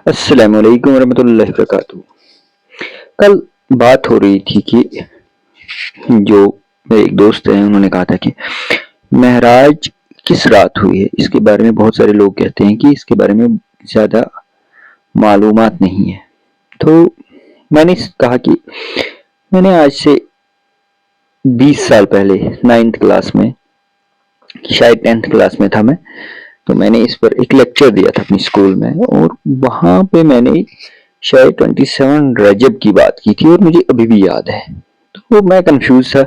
السلام علیکم ورحمۃ اللہ وبرکاتہ۔ کل بات ہو رہی تھی کہ جو میرے ایک دوست ہیں انہوں نے کہا تھا کہ معراج کس رات ہوئی ہے، اس کے بارے میں بہت سارے لوگ کہتے ہیں کہ اس کے بارے میں زیادہ معلومات نہیں ہے۔ تو میں نے کہا کہ میں نے آج سے 20 سال پہلے 9th کلاس میں، شاید 10th کلاس میں تھا میں، تو میں نے اس پر ایک لیکچر دیا تھا اپنی اسکول میں، اور وہاں پہ میں نے شاید 27 رجب کی بات کی تھی اور مجھے ابھی بھی یاد ہے۔ تو میں کنفیوز تھا،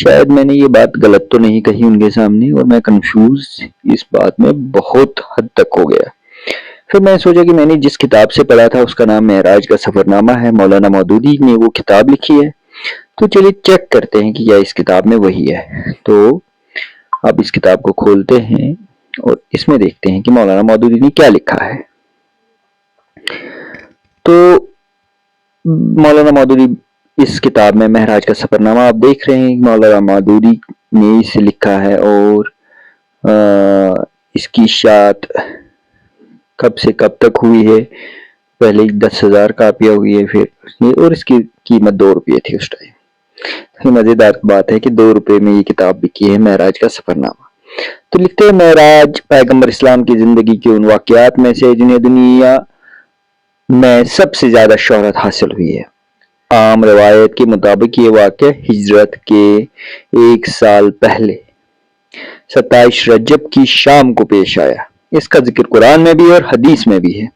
شاید میں نے یہ بات غلط تو نہیں کہی ان کے سامنے، اور میں کنفیوز اس بات میں بہت حد تک ہو گیا۔ پھر میں سوچا کہ میں نے جس کتاب سے پڑھا تھا اس کا نام معراج کا سفر نامہ ہے، مولانا مودودی نے وہ کتاب لکھی ہے، تو چلیے چیک کرتے ہیں کہ کیا اس کتاب میں وہی ہے۔ تو آپ اس کتاب کو کھولتے ہیں اور اس میں دیکھتے ہیں کہ مولانا مودودی نے کیا لکھا ہے۔ تو مولانا مودودی اس کتاب میں معراج کا سفر نامہ آپ دیکھ رہے ہیں، مولانا مودودی نے اسے لکھا ہے، اور اس کی اشاعت کب سے کب تک ہوئی ہے۔ پہلے 10,000 کاپیاں ہوئی ہے، پھر اور اس کی قیمت 2 روپے تھی اس ٹائم۔ مزیدار بات ہے کہ 2 روپے میں یہ کتاب بکی ہے، معراج کا سفر نامہ۔ تو لکھتے ہیں، معراج پیغمبر اسلام کی زندگی کے ان واقعات میں سے جنہیں دنیا میں سب سے زیادہ شہرت حاصل ہوئی ہے۔ عام روایت کے مطابق یہ واقعہ ہجرت کے 1 سال پہلے 27 رجب کی شام کو پیش آیا۔ اس کا ذکر قرآن میں بھی اور حدیث میں بھی ہے۔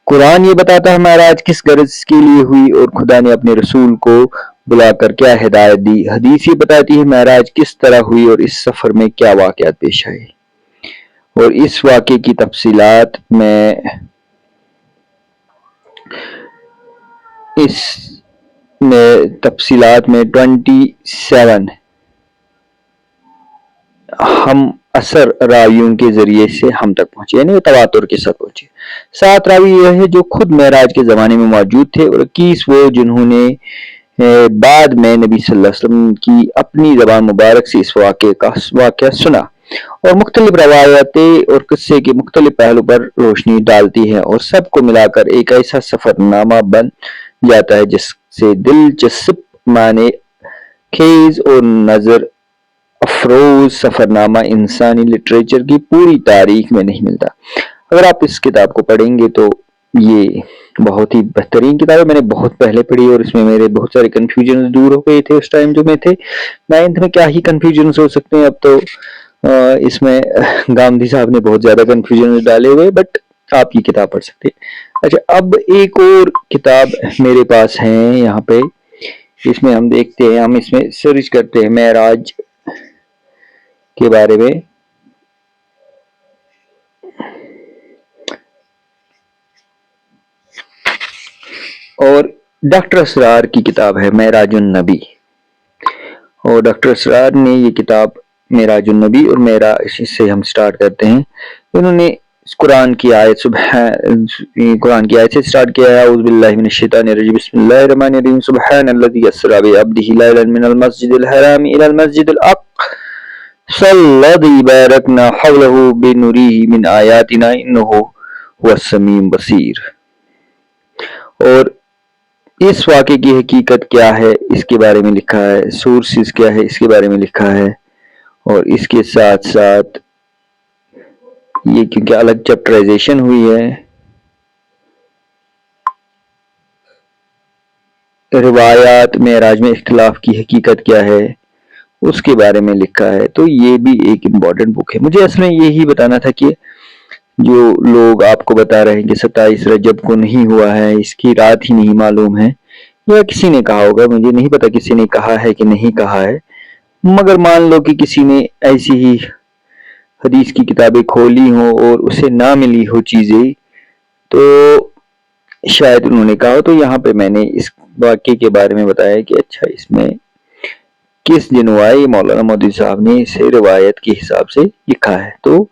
قرآن یہ بتاتا ہے معراج کس غرض کے لیے ہوئی اور خدا نے اپنے رسول کو بلا کر کیا ہدایت دی۔ حدیث یہ بتاتی ہے معراج کس طرح ہوئی اور اس سفر میں کیا واقعات پیش آئے، اور اس واقعے کی تفصیلات میں #27 ہم اثر راویوں کے ذریعے سے ہم تک پہنچے، یعنی تواتر کے ساتھ پہنچے۔ 7 راوی یہ ہے جو خود معراج کے زمانے میں موجود تھے، اور 21 وہ جنہوں نے بعد میں نبی صلی اللہ علیہ وسلم کی اپنی زبان مبارک سے اس واقعہ سنا، اور مختلف روایتیں اور قصے کے مختلف پہلو پر روشنی ڈالتی ہیں، اور سب کو ملا کر ایک ایسا سفر نامہ بن جاتا ہے جس سے دلچسپ، معنی خیز اور نظر افروز سفر نامہ انسانی لٹریچر کی پوری تاریخ میں نہیں ملتا۔ اگر آپ اس کتاب کو پڑھیں گے تو یہ بہت ہی بہترین کتاب ہے۔ میں نے بہت پہلے پڑھی اور اس میں میرے بہت سارے کنفیوژن دور ہو گئے تھے اس ٹائم جو میں تھے 9th میں۔ کیا ہی کنفیوژنز ہو سکتے ہیں، اب تو اس میں گاندھی صاحب نے بہت زیادہ کنفیوژن ڈالے ہوئے، بٹ آپ یہ کتاب پڑھ سکتے ہیں۔ اچھا، اب ایک اور کتاب میرے پاس ہے یہاں پہ، اس میں ہم دیکھتے ہیں، ہم اس میں سرچ کرتے ہیں معراج کے بارے میں، اور ڈاکٹر اسرار کی کتاب ہے معراج النبی، اور ڈاکٹر اسرار نے یہ کتاب معراج النبی اور معراج سے ہم سٹارٹ کرتے ہیں۔ انہوں نے قرآن کی آیت سے سٹارٹ کیا ہے، اعوذ باللہ من الشیطان الرجیم، بسم اللہ الرحمن الرحیم، سبحان الذی اسری بعبدہ لیلا من المسجد الحرام الی المسجد الاقصی الذی بارکنا حولہ لنریہ من آیاتنا انہ هو السمیع البصیر۔ اور اس واقعے کی حقیقت کیا ہے اس کے بارے میں لکھا ہے، سورسز کیا ہے اس کے بارے میں لکھا ہے، اور اس کے ساتھ ساتھ یہ کیونکہ الگ چیپٹرائزیشن ہوئی ہے، روایات معراج میں اختلاف کی حقیقت کیا ہے اس کے بارے میں لکھا ہے۔ تو یہ بھی ایک امپورٹنٹ بک ہے۔ مجھے اصل میں یہی بتانا تھا کہ جو لوگ آپ کو بتا رہے ہیں کہ 27 رجب کو نہیں ہوا ہے، اس کی رات ہی نہیں معلوم ہے، یا کسی نے کہا ہوگا، مجھے نہیں پتا کسی نے کہا ہے کہ نہیں کہا ہے، مگر مان لو کہ کسی نے ایسی ہی حدیث کی کتابیں کھولی ہوں اور اسے نہ ملی ہو چیزیں، تو شاید انہوں نے کہا ہو۔ تو یہاں پہ میں نے اس واقعے کے بارے میں بتایا کہ اچھا اس میں کس دن ہوا ہے، مولانا مودودی صاحب نے اسے روایت کے حساب سے لکھا ہے۔ تو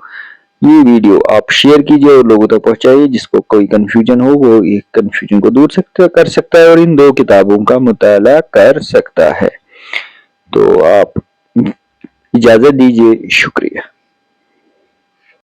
یہ ویڈیو آپ شیئر کیجئے اور لوگوں تک پہنچائیے، جس کو کوئی کنفیوژن ہو وہ ایک کنفیوژن کو دور کر سکتا ہے اور ان 2 کتابوں کا مطالعہ کر سکتا ہے۔ تو آپ اجازت دیجئے، شکریہ۔